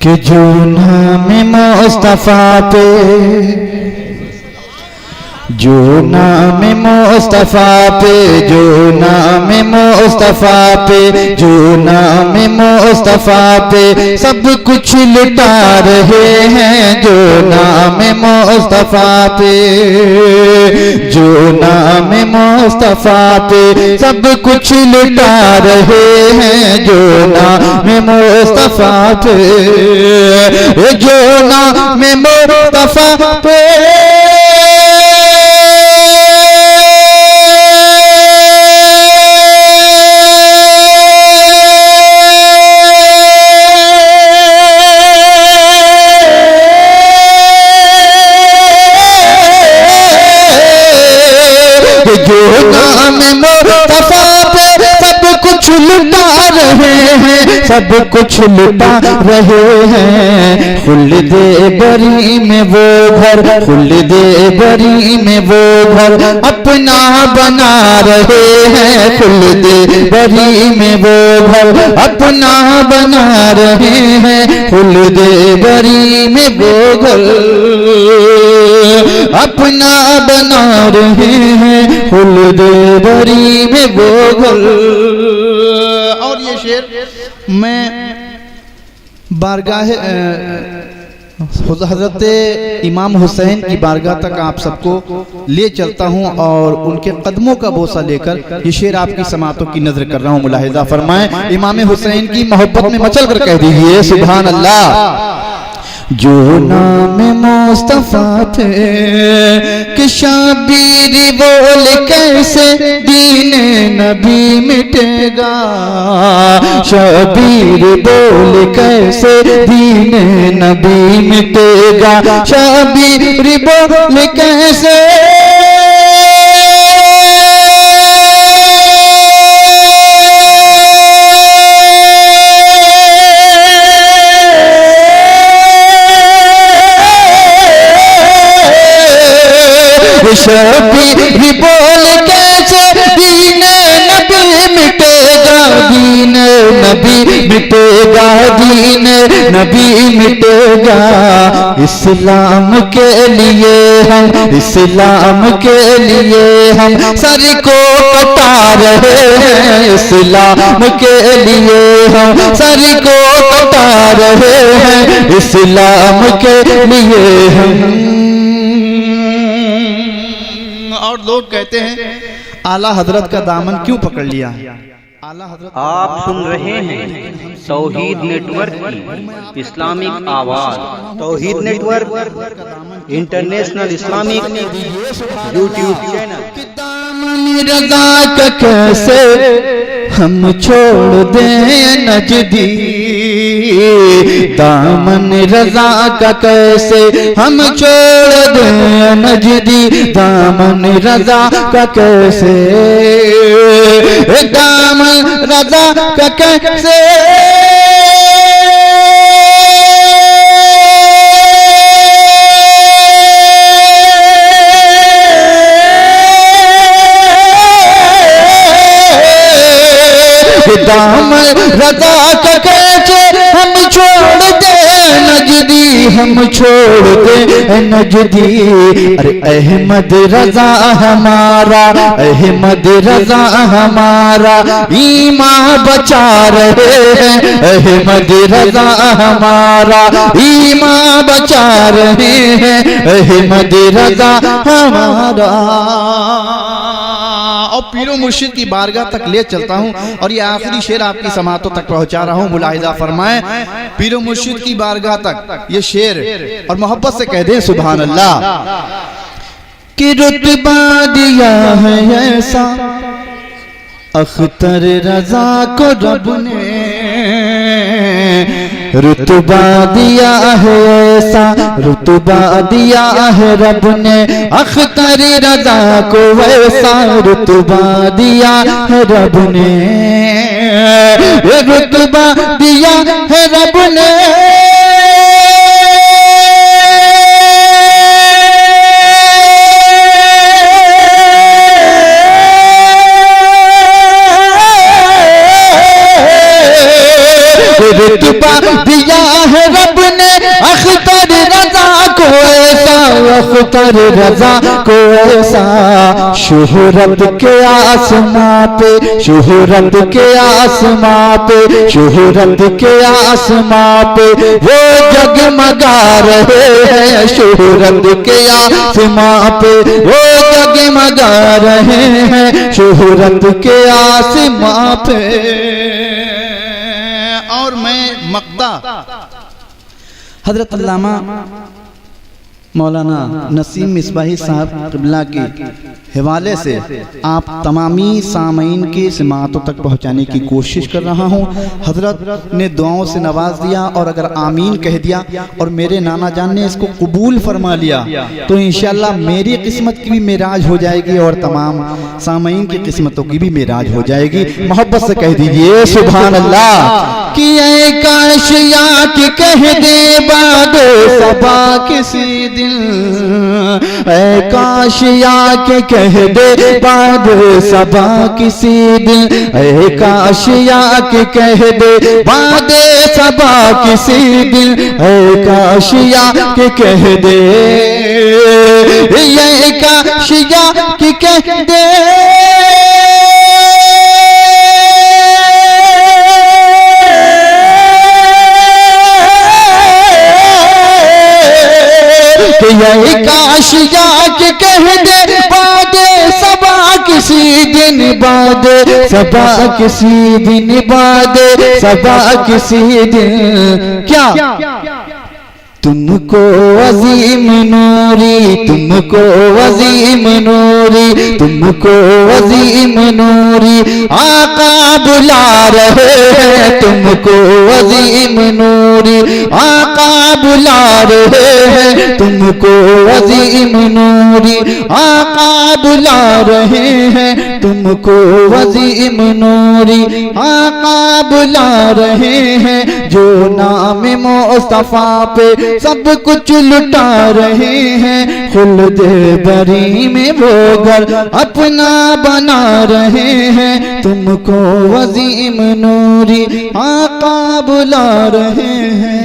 कि जो नाम मुस्तफा पे, जो नाम मुस्तफा पे, जो नाम मुस्तफा पे, जो नाम मुस्तफा पे सब कुछ लुटा रहे हैं। जो नाम मुस्तफा पे, जो नाम मुस्तफा पे सब कुछ लुटा रहे हैं। जो नाम मुस्तफा पे, जो नाम मुस्तफा पे सब कुछ लुटा रहे हैं। खुल्दे बरी में वो घर, खुल्दे बरी में वो घर अपना बना रहे हैं। खुल्दे बरी में वो घर अपना बना रहे हैं। खुल्दे बरी में वो घर अपना बना रहे हैं। खुल्दे बरी में वो घर। और ये शेर मैं बारगाह हज़रत इमाम हुसैन की बारगाह तक आप सबको ले चलता हूँ और उनके कदमों का बोसा लेकर ये शेर आपकी समातों की नजर कर रहा हूँ। मुलाहिज़ा फरमाएं, इमाम हुसैन की मोहब्बत में मचल कर कह दीजिए सुभान अल्लाह। जो नाम मुस्तफा पे कि शाबीर बोल कैसे दीन नबी मिटेगा। शाबीर बोल कैसे दीन नबी मिटेगा। शाबीर बोल कैसे शबीर बोल कैसे दीन नबी मिटेगा। दीन नबी मिटेगा, दीन नबी मिटेगा। इस्लाम के लिए हम, इस्लाम के लिए हम सर को कटा रहे हैं। इस्लाम के लिए हम सर को कटा रहे हैं। इस्लाम के लिए हम। और लोग कहते हैं आला हजरत का दामन क्यों पकड़ लिया। आला हजरत आप सुन रहे हैं तौहीद नेटवर्क की इस्लामिक आवाज। Tauheed network international Islamic YouTube channel. Daman Raza का कैसे हम छोड़ दें नजदी। दामन रज़ा का कैसे हम छोड़ दें नजदी। दामन रज़ा का कैसे, दामन रज़ा का कैसे दामन रज़ा का कैसे हम छोड़ दे नजदी। हम छोड़ दे नजदी। अरे अहमद रज़ा हमारा, अहमद रज़ा हमारा ईमान बचा रहे हैं। अहमद रज़ा हमारा ईमान बचा रहे हैं। अहमद रज़ा हमारा। और पीरो मुर्शिद की बारगाह तक ले चलता हूँ और ये आखिरी शेर आपकी समातों तक पहुंचा रहा हूँ। मुलाहिज़ा फरमाएं, पीरो मुर्शिद की बारगाह तक ये शेर और मोहब्बत से कह दें सुभान अल्लाह। कि रुतबा दिया है ऐसा अख्तर रज़ा को रब ने। रुतबा दिया है ऐसा, रुतबा दिया है रब ने अख्तर रज़ा को वैसा। रुतबा दिया है रब ने, रुतबा दिया है रब ने। रुतबा किया है रब ने अख्तर रजा को ऐसा, अख्तर रजा को ऐसा। शोहरत के आसमां पे, शोहरत के आसमां पे, शोहरत के आसमां पे वो जगमगा रहे हैं। शोहरत के आसमां पे वो जगमगा रहे हैं, शोहरत के आसमां पे। और मैं मक्ता हजरत अल्लामा मौलाना नसीम मिसबाही साहब क़िबला के हवाले से आप तमामी सामीन की समातों तक पहुँचाने की कोशिश कर रहा हूँ। हजरत ने दुआओं से नवाज दिया और अगर आमीन कह दिया और मेरे नाना जान ने इसको कबूल फरमा लिया तो इंशाअल्लाह मेरी किस्मत की भी मेराज हो जाएगी और तमाम सामीन की किस्मतों की भी मेराज हो जाएगी। मोहब्बत से कह दीजिए सुभान अल्लाह। कि ऐ काश या कि कह दे बादो सबा किसी दिन, ऐ काश या कि कह दे बादो सबा किसी दिन, ऐ काश या कि कह दे बादे सबा किसी दिन, ऐ काश या कि कह दे, ऐ काश या कि कह दे यही काश जाके कह दे बादे सबा किसी दिन, बादे सबा किसी दिन, बादे सबा किसी दिन। क्या तुमको अजीम नूरी, तुमको अजीम नूरी, तुमको अजीम नूरी आका बुला रहे हैं, तुमको अजीम नूरी आका बुला रहे हैं, तुमको अजीम नूरी आका बुला रहे हैं, तुमको अजीम नूरी आका बुला रहे हैं। जो नाम मुस्तफा पे सब कुछ लुटा रहे हैं, खुल्द बरी में वो घर अपना बना रहे हैं, तुमको अजीम नूरी आका बुला रहे हैं।